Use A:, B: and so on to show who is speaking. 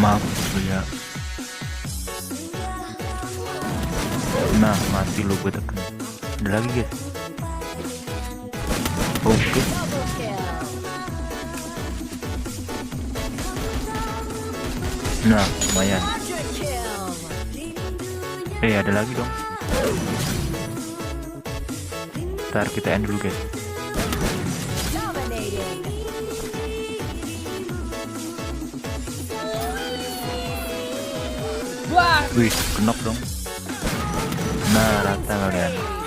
A: Maaf ya. Nah, mati lo, gue tekan. Ada lagi guys. Oke. Nah, lumayan. Ada lagi dong. Ntar kita end dulu guys. Wih, knock dong. Nah, rata kalian.